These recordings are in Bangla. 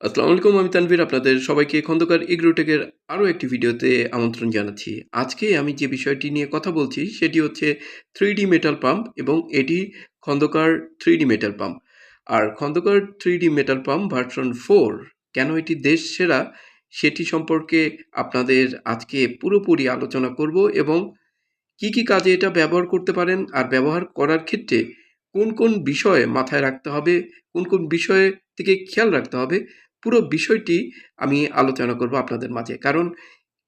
আসসালামু আলাইকুম, আমি তানভীর। আপনাদের সবাইকে খন্দকার এগ্রোটেকের আরও একটি ভিডিওতে আমন্ত্রণ জানাচ্ছি। আজকে আমি যে বিষয়টি নিয়ে কথা বলছি সেটি হচ্ছে 3D মেটাল পাম্প এবং এটি খন্দকার 3D মেটাল পাম্প। আর Khandakar 3D metal pump version 4 কেন এটি দেশ সেরা সেটি সম্পর্কে আপনাদের আজকে পুরোপুরি আলোচনা করব এবং কি কাজে এটা ব্যবহার করতে পারেন আর ব্যবহার করার ক্ষেত্রে কোন বিষয়ে মাথায় রাখতে হবে, কোন বিষয়ে থেকে খেয়াল রাখতে হবে, পুরো বিষয়টি আমি আলোচনা করব আপনাদের মাঝে। কারণ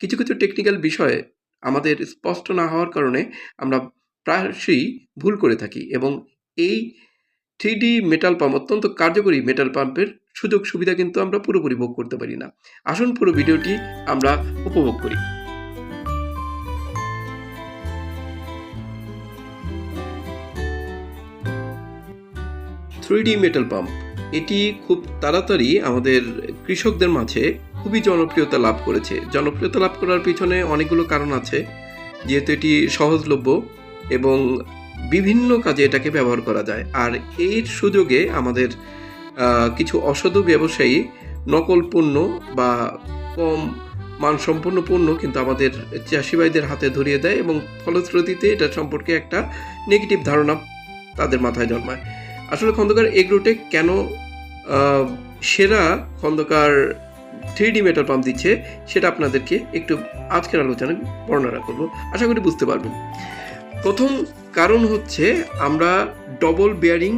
কিছু টেকনিক্যাল বিষয়ে আমাদের স্পষ্ট না হওয়ার কারণে আমরা প্রায়শই ভুল করে থাকি এবং এই 3D মেটাল পাম্প অত্যন্ত কার্যকরী মেটাল পাম্পের সুযোগ সুবিধা কিন্তু আমরা পুরোপুরি ভোগ করতে পারি না। আসুন পুরো ভিডিওটি আমরা উপভোগ করি। 3D মেটাল পাম্প এটি খুব তাড়াতাড়ি আমাদের কৃষকদের মাঝে খুবই জনপ্রিয়তা লাভ করেছে। জনপ্রিয়তা লাভ করার পিছনে অনেকগুলো কারণ আছে, যেহেতু এটি সহজলভ্য এবং বিভিন্ন কাজে এটাকে ব্যবহার করা যায়। আর এর সুযোগে আমাদের কিছু অসাধু ব্যবসায়ী নকল পণ্য বা কম মানসম্পন্ন পণ্য কিন্তু আমাদের চাষি ভাইদের হাতে ধরিয়ে দেয় এবং ফলশ্রুতিতে এটা সম্পর্কে একটা নেগেটিভ ধারণা তাদের মাথায় জন্মায়। আসলে খন্দকার এগ্রোটেক কেন সেরা খন্দকার 3D মেটাল পাম্প দিচ্ছে সেটা আপনাদেরকে একটু আজকের আলোচনায় বর্ণনা করব, আশা করি বুঝতে পারবেন। প্রথম কারণ হচ্ছে আমরা ডবল বেয়ারিং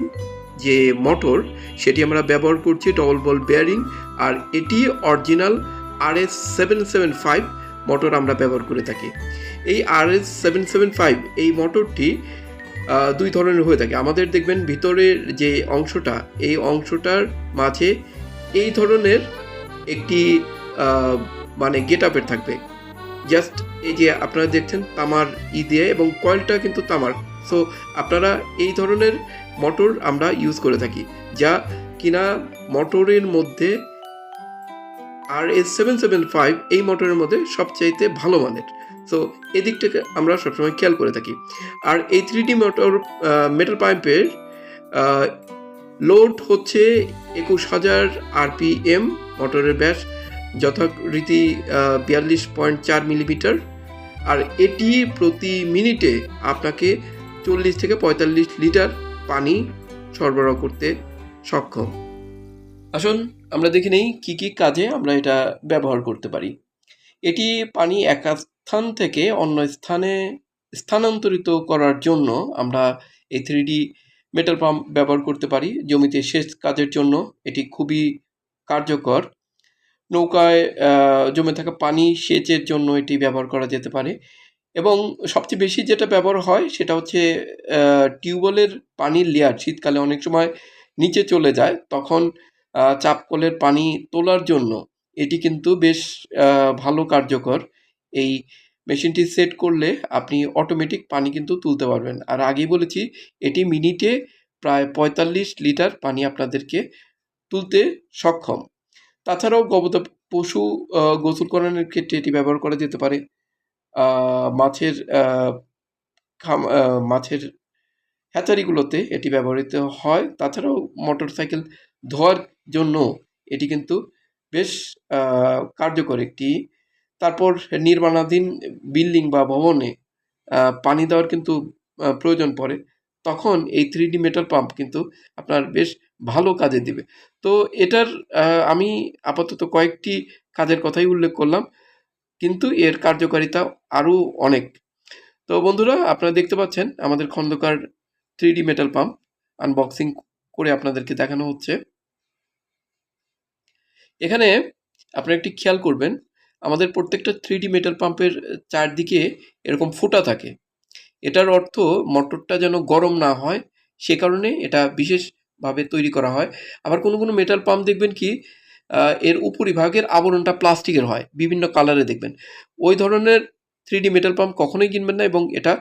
যে মোটর সেটি আমরা ব্যবহার করছি, ডবল বল বেয়ারিং, আর এটি অরিজিনাল RS775 মোটর আমরা ব্যবহার করে থাকি। এই RS775 এই মোটরটি দুই ধরনের হয়ে থাকে। আমাদের দেখবেন ভিতরের যে অংশটা, এই অংশটার মাঝে এই ধরনের একটি মানে গেট আপের থাকবে, জাস্ট এই যে আপনারা দেখছেন তামার দিয়ে, এবং কয়েলটা কিন্তু তামার। সো আপনারা এই ধরনের মোটর আমরা ইউজ করে থাকি, যা কিনা মোটরের মধ্যে RS775 এই মোটরের মধ্যে সবচাইতে ভালো মানের। সো এদিকটাকে আমরা সবসময় খেয়াল করে থাকি। আর এই 3D মেটাল পাম্পের লোড হচ্ছে 21,000 RPM, মোটরের ব্যাস যথারীতি 42.4 মিলিমিটার। আর এটি প্রতি মিনিটে আপনাকে 40 থেকে 45 লিটার পানি সরবরাহ করতে সক্ষম। আসুন আমরা দেখে নেই কি কাজে আমরা এটা ব্যবহার করতে পারি। এটি পানি এক স্থান থেকে অন্য স্থানে স্থানান্তরিত করার জন্য আমরা এই 3D মেটাল পাম্প ব্যবহার করতে পারি। জমিতে সেচ কাজের জন্য এটি খুবই কার্যকর। নৌকায় জমে থাকা পানি সেচের জন্য এটি ব্যবহার করা যেতে পারে এবং সবচেয়ে বেশি যেটা ব্যবহার হয় সেটা হচ্ছে টিউবওয়েলের পানির লেয়ার শীতকালে অনেক সময় নিচে চলে যায়, তখন চাপকলের পানি তোলার জন্য এটি কিন্তু বেশ ভালো কার্যকর। এই মেশিনটি সেট করলে আপনি অটোমেটিক পানি কিন্তু তুলতে পারবেন। আর আগেই বলেছি এটি মিনিটে প্রায় 45 লিটার পানি আপনাদেরকে তুলতে সক্ষম। তাছাড়াও গবাদি পশু গোসল করানোর ক্ষেত্রে এটি ব্যবহার করা যেতে পারে। মাছের হ্যাচারিগুলোতে এটি ব্যবহৃত হয়। তাছাড়াও মোটরসাইকেল ধোয়ার জন্য এটি কিন্তু বেশ কার্যকর একটি। তারপর নির্মাণাধীন বিল্ডিং বা ভবনে পানি দেওয়ার কিন্তু প্রয়োজন পড়ে, তখন এই 3D মেটাল পাম্প কিন্তু আপনার বেশ ভালো কাজে দিবে। তো এটার আমি আপাতত কয়েকটি কাজের কথাই উল্লেখ করলাম, কিন্তু এর কার্যকারিতা আরও অনেক। তো বন্ধুরা, আপনারা দেখতে পাচ্ছেন আমাদের Khandakar 3D metal pump unboxing করে আপনাদেরকে দেখানো হচ্ছে। এখানে আপনারা একটি খেয়াল করবেন, আমাদের প্রত্যেকটা 3D মেটাল পাম্পের চারদিকে এরকম ফুটা থাকে। এটার অর্থ মোটরটা যেন গরম না হয়, সে কারণে এটা বিশেষভাবে তৈরি করা হয়। আবার কোনো মেটাল পাম্প দেখবেন কি এর উপরিভাগের আবরণটা প্লাস্টিকের হয়, বিভিন্ন কালারে দেখবেন। ওই ধরনের 3D মেটাল পাম্প কখনোই কিনবেন না এবং এটা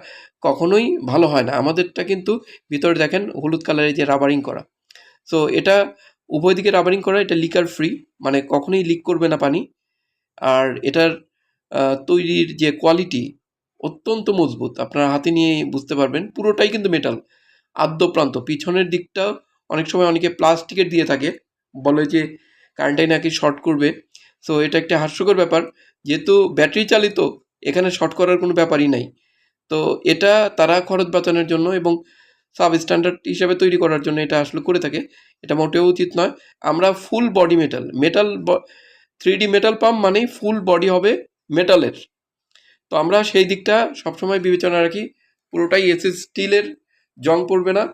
কখনোই ভালো হয় না। আমাদেরটা কিন্তু ভিতরে দেখেন হলুদ কালারের যে রাবারিং করা। সো এটা উভয় দিকে রাবারিং করা, এটা লিকার ফ্রি, মানে কখনোই লিক করবে না পানি। আর এটার তৈরির যে কোয়ালিটি অত্যন্ত মজবুত, আপনারা হাতে নিয়ে বুঝতে পারবেন। পুরোটাই কিন্তু মেটাল, আদ্য প্রান্ত। পিছনের দিকটা অনেক সময় অনেকে প্লাস্টিকের দিয়ে থাকে, বলে যে কারেন্টটাই নাকি শর্ট করবে। সো এটা একটা হাস্যকর ব্যাপার, যেহেতু ব্যাটারি চালিত এখানে শর্ট করার কোনো ব্যাপারই নাই। তো এটা তারা খরচ বাঁচানোর জন্য এবং সাব স্ট্যান্ডার্ড হিসেবে তৈরি করার জন্য এটা আসলে করে থাকে। এটা মোটেও উচিত নয়। আমরা full body metal 3D metal pump মানেই ফুল বডি হবে মেটালের। তো আমরা সেই দিকটা সবসময় বিবেচনা রাখি। পুরোটাই এসএস স্টিলের, জং পড়বে না,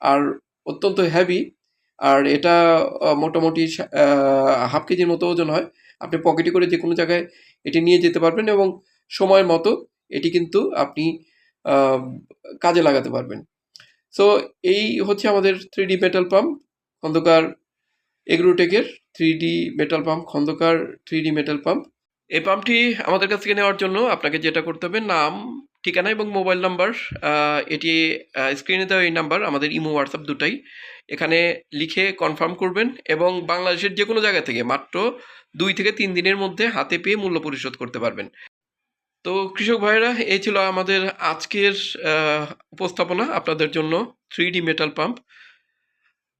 আর অত্যন্ত হেভি। আর এটা মোটামুটি হাফ কেজির মতো ওজন হয়। আপনি পকেটে করে যে কোনো জায়গায় এটি নিয়ে যেতে পারবেন এবং সময় মতো এটি কিন্তু আপনি আহ, কাজে লাগাতে পারবেন। সো এই হচ্ছে আমাদের 3D মেটাল পাম্প খন্দকার এগ্রোটেকের। 3D metal pump Khandakar 3D metal pump. এই পাম্পটি আমাদের কাছ থেকে নেওয়ার জন্য আপনাকে যেটা করতে হবে, নাম, ঠিকানা এবং মোবাইল নাম্বার, এটি স্ক্রিনে দেওয়া এই নাম্বার, আমাদের ইমো হোয়াটসঅ্যাপ দুটাই, এখানে লিখে কনফার্ম করবেন এবং বাংলাদেশের যে কোনো জায়গা থেকে মাত্র 2 থেকে 3 দিনের মধ্যে হাতে পেয়ে মূল্য পরিশোধ করতে পারবেন। তো কৃষক ভাইরা, এই ছিল আমাদের আজকের উপস্থাপনা আপনাদের জন্য 3D মেটাল পাম্প।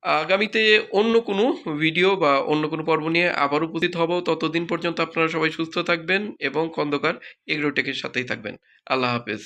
আগামীতে অন্য কোনো ভিডিও বা অন্য কোনো পর্ব নিয়ে আবার উপস্থিত হব। ততদিন পর্যন্ত আপনারা সবাই সুস্থ থাকবেন এবং খন্দকার এগ্রোটেকের সাথেই থাকবেন। আল্লাহ হাফেজ।